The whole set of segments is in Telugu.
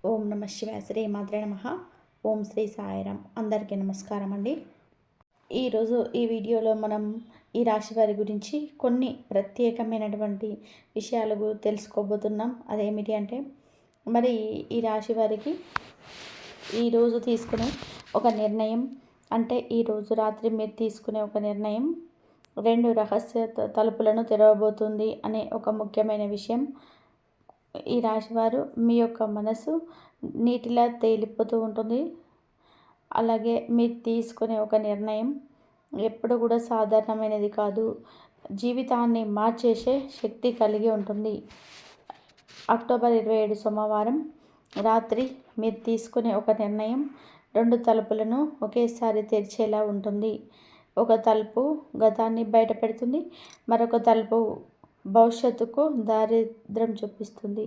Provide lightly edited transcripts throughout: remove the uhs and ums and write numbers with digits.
ఓం నమ శివాయ. శ్రీ మాత్రే నమః. ఓం శ్రీ సాయిరాం. అందరికీ నమస్కారం అండి. ఈరోజు ఈ వీడియోలో మనం ఈ రాశి వారి గురించి కొన్ని ప్రత్యేకమైనటువంటి విషయాలు తెలుసుకోబోతున్నాం. అదేమిటి అంటే, మరి ఈ రాశి వారికి ఈరోజు తీసుకునే ఒక నిర్ణయం, అంటే ఈరోజు రాత్రి మీరు తీసుకునే ఒక నిర్ణయం 2 రహస్య తలుపులను తెరవబోతుంది అనే ఒక ముఖ్యమైన విషయం. ఈ రాశివారు మీ యొక్క మనసు నీటిలా తేలిపోతూ ఉంటుంది. అలాగే మీరు తీసుకునే ఒక నిర్ణయం ఎప్పుడు కూడా సాధారణమైనది కాదు, జీవితాన్ని మార్చేసే శక్తి కలిగి ఉంటుంది. అక్టోబర్ 27 సోమవారం రాత్రి మీరు తీసుకునే ఒక నిర్ణయం 2 తలుపులను ఒకేసారి తెరిచేలా ఉంటుంది. ఒక తలుపు గతాన్ని బయటపెడుతుంది, మరొక తలుపు భవిష్యత్తుకు దారిద్ర్యం చూపిస్తుంది.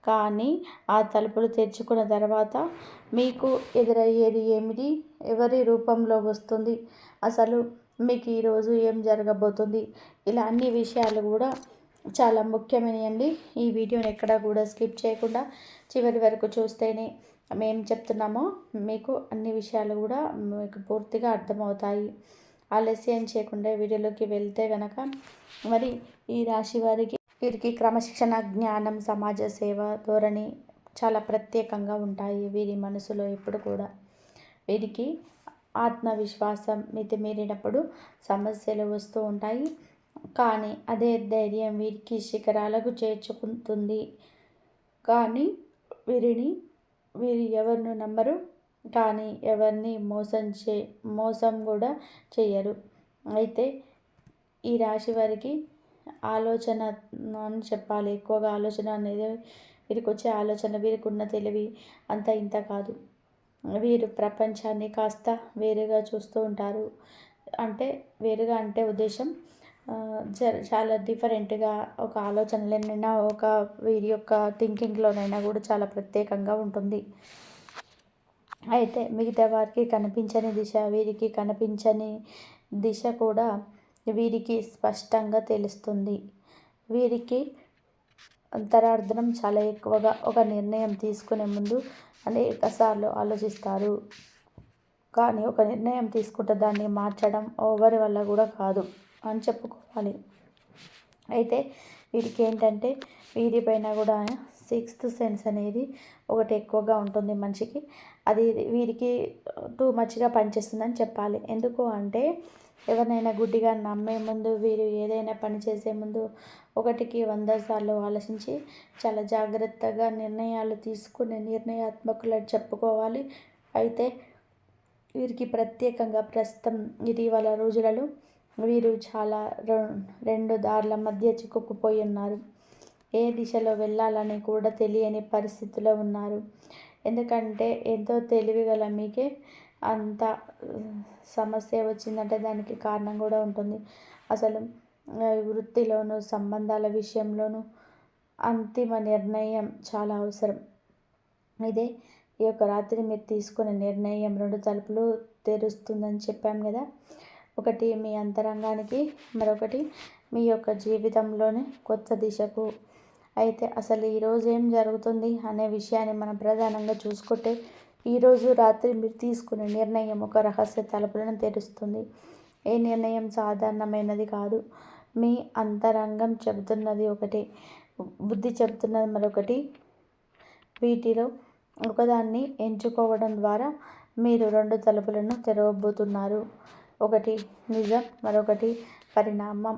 కానీ ఆ తలుపులు తెరుచుకున్న తర్వాత మీకు ఎదురయ్యేది ఏమిటి, ఎవరి రూపంలో వస్తుంది, అసలు మీకు ఈరోజు ఏం జరగబోతుంది, ఇలా అన్ని విషయాలు కూడా చాలా ముఖ్యమైనవి. ఈ వీడియోని ఎక్కడా కూడా స్కిప్ చేయకుండా చివరి వరకు చూస్తేనే మేము చెప్తున్నామో మీకు అన్ని విషయాలు కూడా మీకు పూర్తిగా అర్థమవుతాయి. ఆలస్యం చేయకుండా వీడియోలోకి వెళ్తే కనుక, మరి ఈ రాశి వీరికి క్రమశిక్షణ, జ్ఞానం, సమాజ సేవ ధోరణి చాలా ప్రత్యేకంగా ఉంటాయి. వీరి మనసులో ఎప్పుడు కూడా వీరికి ఆత్మవిశ్వాసం మితిమీరినప్పుడు సమస్యలు వస్తూ ఉంటాయి. కానీ అదే ధైర్యం వీరికి శిఖరాలకు చేర్చుకుంటుంది. కానీ వీరు ఎవరిని నమ్మరు, కానీ ఎవరిని మోసం కూడా చేయరు. అయితే ఈ రాశి వారికి ఆలోచన అని చెప్పాలి, ఎక్కువగా ఆలోచన అనేది వీరికి వచ్చే ఆలోచన, వీరికి ఉన్న తెలివి అంత ఇంత కాదు. వీరు ప్రపంచాన్ని కాస్త వేరుగా చూస్తూ ఉంటారు. అంటే వేరుగా అంటే ఉద్దేశం చాలా డిఫరెంట్గా, ఒక ఆలోచనలోనైనా ఒక వీరి యొక్క థింకింగ్లోనైనా కూడా చాలా ప్రత్యేకంగా ఉంటుంది. అయితే మిగతా వారికి కనిపించని దిశ, వీరికి కనిపించని దిశ కూడా వీరికి స్పష్టంగా తెలుస్తుంది. వీరికి అంతరార్థం చాలా ఎక్కువగా. ఒక నిర్ణయం తీసుకునే ముందు అనేకసార్లు ఆలోచిస్తారు, కానీ ఒక నిర్ణయం తీసుకుంటే దాన్ని మార్చడం ఎవరి వల్ల కూడా కాదు అని చెప్పుకోవాలి. అయితే వీరికి ఏంటంటే, వీరిపైన కూడా 6th సెన్స్ అనేది ఒకటి ఎక్కువగా ఉంటుంది మనిషికి. అది వీరికి టూ మచ్గా పనిచేస్తుందని చెప్పాలి. ఎందుకు అంటే, ఎవరినైనా గుడ్డిగా నమ్మే ముందు, వీరు ఏదైనా పని చేసే ముందు 1కి 100 సార్లు ఆలోచించి చాలా జాగ్రత్తగా నిర్ణయాలు తీసుకునే నిర్ణయాత్మకులని చెప్పుకోవాలి. అయితే వీరికి ప్రత్యేకంగా ప్రస్తుతం ఇటీవల రోజులలో వీరు చాలా 2 దారుల మధ్య చిక్కుకుపోయి ఉన్నారు. ఏ దిశలో వెళ్ళాలని కూడా తెలియని పరిస్థితిలో ఉన్నారు. ఎందుకంటే ఎంతో తెలివిగల మీకే అంత సమస్య వచ్చిందంటే దానికి కారణం కూడా ఉంటుంది. అసలు వృత్తిలోనూ, సంబంధాల విషయంలోనూ అంతిమ నిర్ణయం చాలా అవసరం. ఇదే ఈ యొక్క రాత్రి మీరు తీసుకునే నిర్ణయం 2 తలుపులు తెరుస్తుందని చెప్పాం కదా. ఒకటి మీ అంతరంగానికి, మరొకటి మీ యొక్క జీవితంలోని కొత్త దిశకు. అయితే అసలు ఈరోజు ఏం జరుగుతుంది అనే విషయాన్ని మనం ప్రధానంగా చూసుకుంటే, ఈరోజు రాత్రి మీరు తీసుకునే నిర్ణయం ఒక రహస్య తలుపులను తెరుస్తుంది. ఏ నిర్ణయం సాధారణమైనది కాదు. మీ అంతరంగం చెబుతున్నది ఒకటి, బుద్ధి చెబుతున్నది మరొకటి. వీటిలో ఒకదాన్ని ఎంచుకోవడం ద్వారా మీరు 2 తలుపులను తెరవబోతున్నారు. ఒకటి నిజం, మరొకటి పరిణామం.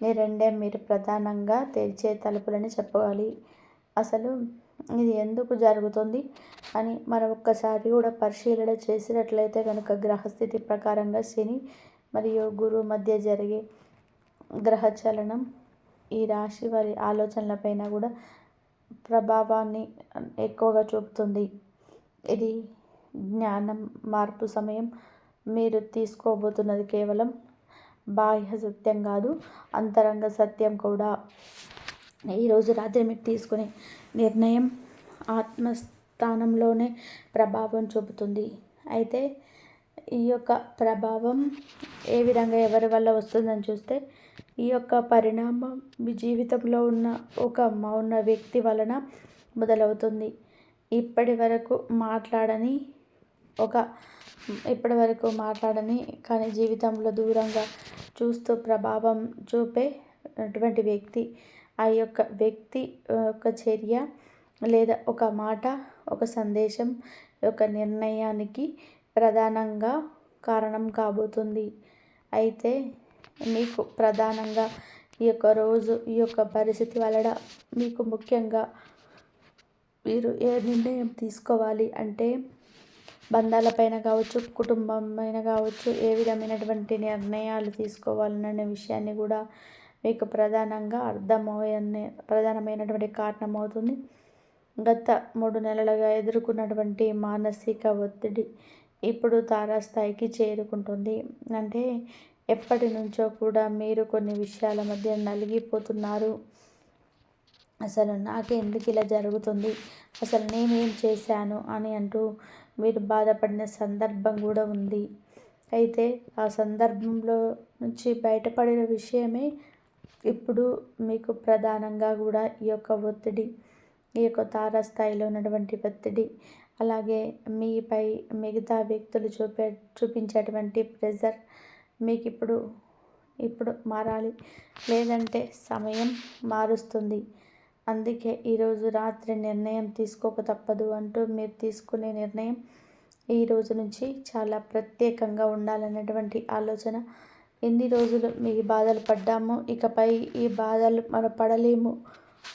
ఈ రెండే మీరు ప్రధానంగా తెరిచే తలుపులని చెప్పాలి. అసలు ఇది ఎందుకు జరుగుతుంది అని మనం ఒక్కసారి కూడా పరిశీలన చేసినట్లయితే కనుక, గ్రహస్థితి ప్రకారంగా శని మరియు గురువు మధ్య జరిగే గ్రహచలనం ఈ రాశి వారి ఆలోచనలపైన కూడా ప్రభావాన్ని ఎక్కువగా చూపుతుంది. ఇది జ్ఞానం, మార్పు సమయం. మీరు తీసుకోబోతున్నది కేవలం బాహ్య సత్యం కాదు, అంతరంగ సత్యం కూడా. ఈరోజు రాత్రి మీరు తీసుకునే నిర్ణయం ఆత్మస్థానంలోనే ప్రభావం చూపుతుంది. అయితే ఈ యొక్క ప్రభావం ఏ విధంగా ఎవరి వల్ల వస్తుందని చూస్తే, ఈ యొక్క పరిణామం మీ జీవితంలో ఉన్న ఒక మౌన వ్యక్తి వలన మొదలవుతుంది. ఇప్పటి వరకు మాట్లాడని ఒక ఇప్పటి వరకు మాట్లాడని కానీ జీవితంలో దూరంగా చూస్తూ ప్రభావం చూపే అటువంటి వ్యక్తి. ఆ యొక్క వ్యక్తి ఒక చర్య లేదా ఒక మాట, ఒక సందేశం, ఒక నిర్ణయానికి ప్రధానంగా కారణం కాబోతుంది. అయితే మీకు ప్రధానంగా ఈ యొక్క రోజు, ఈ యొక్క పరిస్థితి వలన మీకు ముఖ్యంగా మీరు ఏ నిర్ణయం తీసుకోవాలి అంటే బంధాలపైన కావచ్చు, కుటుంబం పైన కావచ్చు, ఏ విధమైనటువంటి నిర్ణయాలు తీసుకోవాలనే విషయాన్ని కూడా మీకు ప్రధానమైనటువంటి కారణం అవుతుంది. గత 3 నెలలుగా ఎదుర్కొన్నటువంటి మానసిక ఒత్తిడి ఇప్పుడు తారాస్థాయికి చేరుకుంటుంది. అంటే ఎప్పటి నుంచో కూడా మీరు కొన్ని విషయాల మధ్య నలిగిపోతున్నారు. అసలు నాకెందుకు ఇలా జరుగుతుంది, అసలు నేనేం చేశాను అని అంటూ మీరు బాధపడిన సందర్భం కూడా ఉంది. అయితే ఆ సందర్భంలో నుంచి బయటపడిన విషయమే ఇప్పుడు మీకు ప్రధానంగా కూడా ఈ యొక్క ఒత్తిడి, ఈ యొక్క తారాస్థాయిలో ఉన్నటువంటి ఒత్తిడి, అలాగే మీపై మిగతా వ్యక్తులు చూపించేటువంటి ప్రెజర్ మీకు ఇప్పుడు మారాలి, లేదంటే సమయం మారుస్తుంది. అందుకే ఈరోజు రాత్రి నిర్ణయం తీసుకోక తప్పదు అంటూ మీరు తీసుకునే నిర్ణయం ఈ రోజు నుంచి చాలా ప్రత్యేకంగా ఉండాలనేటువంటి ఆలోచన. ఎన్ని రోజులు మీ బాధలు పడ్డామో ఇకపై ఈ బాధలు మనం పడలేము,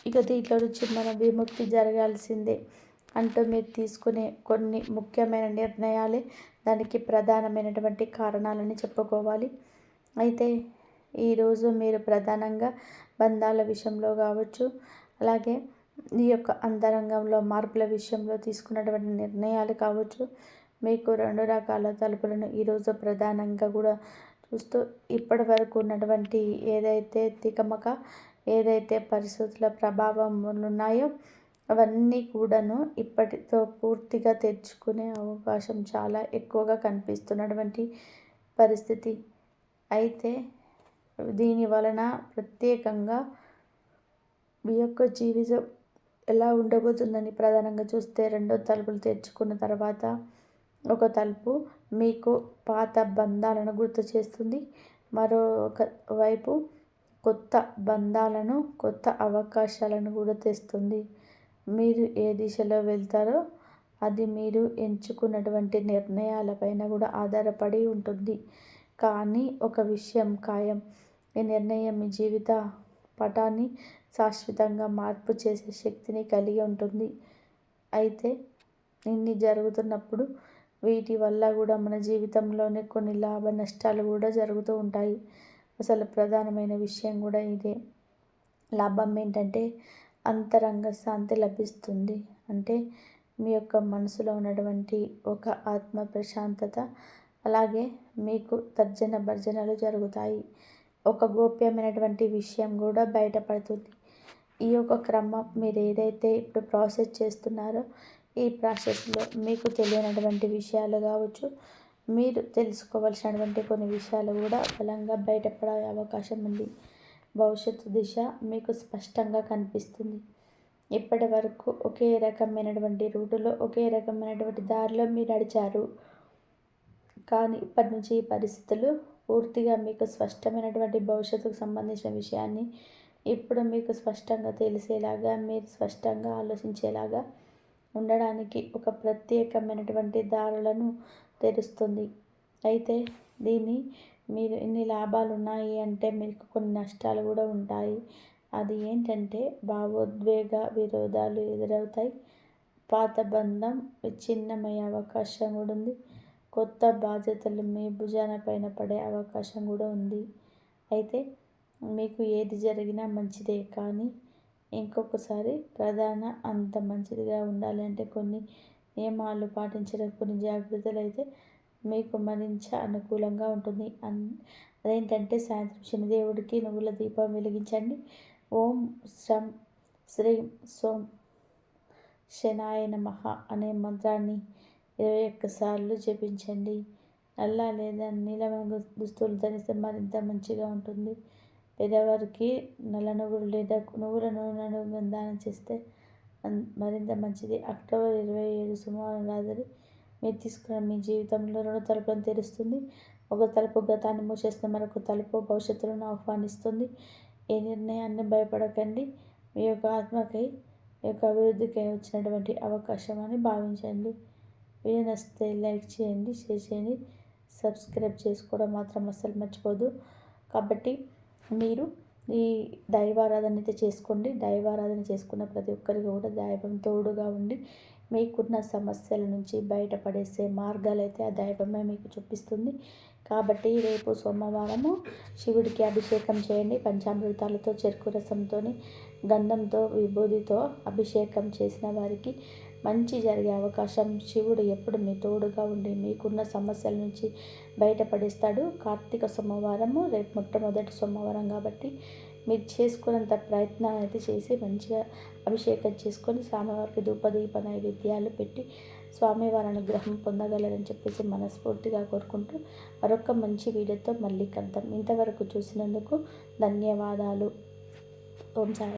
ఇక దీంట్లో నుంచి మనం విముక్తి జరగాల్సిందే అంటూ మీరు తీసుకునే కొన్ని ముఖ్యమైన నిర్ణయాలే దానికి ప్రధానమైనటువంటి కారణాలని చెప్పుకోవాలి. అయితే ఈరోజు మీరు ప్రధానంగా బంధాల విషయంలో కావచ్చు, అలాగే ఈ యొక్క అంతరంగంలో మార్పుల విషయంలో తీసుకున్నటువంటి నిర్ణయాలు కావచ్చు, మీకు 2 రకాల తలుపులను ఈరోజు ప్రధానంగా కూడా చూస్తూ ఇప్పటి వరకు ఉన్నటువంటి ఏదైతే తికమక, ఏదైతే పరిస్థితుల ప్రభావం ఉన్నాయో అవన్నీ కూడాను ఇప్పటితో పూర్తిగా తెరుచుకునే అవకాశం చాలా ఎక్కువగా కనిపిస్తున్నటువంటి పరిస్థితి. అయితే దీని వలన ప్రత్యేకంగా మీ యొక్క జీవితం ఎలా ఉండబోతుందని ప్రధానంగా చూస్తే, 2 తలుపులు తెరుచుకున్న తర్వాత ఒక తలుపు మీకు పాత బంధాలను గుర్తు చేస్తుంది. మరొక వైపు కొత్త బంధాలను, కొత్త అవకాశాలను కూడా తెస్తుంది. మీరు ఏ దిశలో వెళ్తారో అది మీరు ఎంచుకున్నటువంటి నిర్ణయాలపైన కూడా ఆధారపడి ఉంటుంది. కానీ ఒక విషయం ఖాయం, ఈ నిర్ణయం మీ జీవిత పటాన్ని శాశ్వతంగా మార్పు చేసే శక్తిని కలిగి ఉంటుంది. అయితే ఇన్ని జరుగుతున్నప్పుడు వీటి వల్ల కూడా మన జీవితంలోనే కొన్ని లాభ నష్టాలు కూడా జరుగుతూ ఉంటాయి. అసలు ప్రధానమైన విషయం కూడా ఇదే. లాభం ఏంటంటే అంతరంగ శాంతి లభిస్తుంది. అంటే మీ యొక్క మనసులో ఉన్నటువంటి ఒక ఆత్మ ప్రశాంతత, అలాగే మీకు తర్జన భర్జనలు జరుగుతాయి. ఒక గోప్యమైనటువంటి విషయం కూడా బయటపడుతుంది. ఈ యొక్క క్రమం మీరు ఏదైతే ఇప్పుడు ప్రాసెస్ చేస్తున్నారో ఈ ప్రాసెస్లో మీకు తెలియనటువంటి విషయాలు కావచ్చు, మీరు తెలుసుకోవాల్సినటువంటి కొన్ని విషయాలు కూడా బలంగా బయటపడే అవకాశం ఉంది. భవిష్యత్తు దిశ మీకు స్పష్టంగా కనిపిస్తుంది. ఇప్పటి వరకు ఒకే రకమైనటువంటి రూటులో, ఒకే రకమైనటువంటి దారిలో మీరు నడిచారు. కానీ ఇప్పటి నుంచి ఈ పరిస్థితులు పూర్తిగా మీకు స్పష్టమైనటువంటి భవిష్యత్తుకు సంబంధించిన విషయాన్ని ఇప్పుడు మీకు స్పష్టంగా తెలిసేలాగా, మీరు స్పష్టంగా ఆలోచించేలాగా ఉండడానికి ఒక ప్రత్యేకమైనటువంటి దారులను తెరుస్తుంది. అయితే దీన్ని మీరు ఎన్ని లాభాలు ఉన్నాయి అంటే మీకు కొన్ని నష్టాలు కూడా ఉంటాయి. అది ఏంటంటే భావోద్వేగ విరోధాలు ఎదురవుతాయి. పాత బంధం విచ్ఛిన్నమయ్యే అవకాశం కూడా ఉంది. కొత్త బాధ్యతలు మీ భుజాన పైన పడే అవకాశం కూడా ఉంది. అయితే మీకు ఏది జరిగినా మంచిదే, కానీ ఇంకొకసారి అంత మంచిదిగా ఉండాలి అంటే కొన్ని నియమాలు పాటించడం, కొన్ని జాగ్రత్తలు అయితే మీకు మరింత అనుకూలంగా ఉంటుంది. అదేంటంటే సాయంత్రం శనిదేవుడికి నువ్వుల దీపం వెలిగించండి. ఓం శం శ్రీం సోం శనాయ నమః అనే మంత్రాన్ని 21 సార్లు జపించండి. నల్ల లేదా నీలమైన దుస్తులు ధరిస్తే మరింత మంచిగా ఉంటుంది. పేదవారికి నల్ల నువ్వులు లేదా నువ్వుల నూనెను దానం చేస్తే మరింత మంచిది. అక్టోబర్ 27 సోమవారం రాత్రి మీరు తీసుకున్న మీ జీవితంలో 2 తలుపులను తెరుస్తుంది. ఒక తలుపు గతాన్ని మూసేస్తుంది, మరొక తలుపు భవిష్యత్తులను ఆహ్వానిస్తుంది. ఏ నిర్ణయాన్ని భయపడకండి. మీ యొక్క ఆత్మకై, మీ యొక్క అభివృద్ధికై వచ్చినటువంటి అవకాశం అని భావించండి. వీడియో నచ్చితే లైక్ చేయండి, షేర్ చేయండి, సబ్స్క్రైబ్ చేసుకోవడం మాత్రం అస్సలు మర్చిపోదు. కాబట్టి మీరు ఈ దైవారాధన అయితే చేసుకోండి. దైవారాధన చేసుకున్న ప్రతి ఒక్కరికి కూడా దైవం తోడుగా ఉండి మీకున్న సమస్యల నుంచి బయటపడేసే మార్గాలు అయితే ఆ దైవమే మీకు చూపిస్తుంది. కాబట్టి రేపు సోమవారము శివుడికి అభిషేకం చేయండి. పంచామృతాలతో, చెరుకు రసంతో, గంధంతో, విభూతితో అభిషేకం చేసిన వారికి మంచి జరిగే అవకాశం. శివుడు ఎప్పుడు మీ తోడుగా ఉండి మీకున్న సమస్యల నుంచి బయటపడేస్తాడు. కార్తీక సోమవారము రేపు మొట్టమొదటి సోమవారం కాబట్టి మీరు చేసుకున్నంత ప్రయత్నం అయితే చేసి మంచిగా అభిషేకం చేసుకొని స్వామివారికి ధూపదీప నైవేద్యాలు పెట్టి స్వామివారి అనుగ్రహం పొందగలరని చెప్పేసి మనస్ఫూర్తిగా కోరుకుంటూ మరొక మంచి వీడియోతో మళ్ళీ కలుద్దాం. ఇంతవరకు చూసినందుకు ధన్యవాదాలు. ఓం సాయి.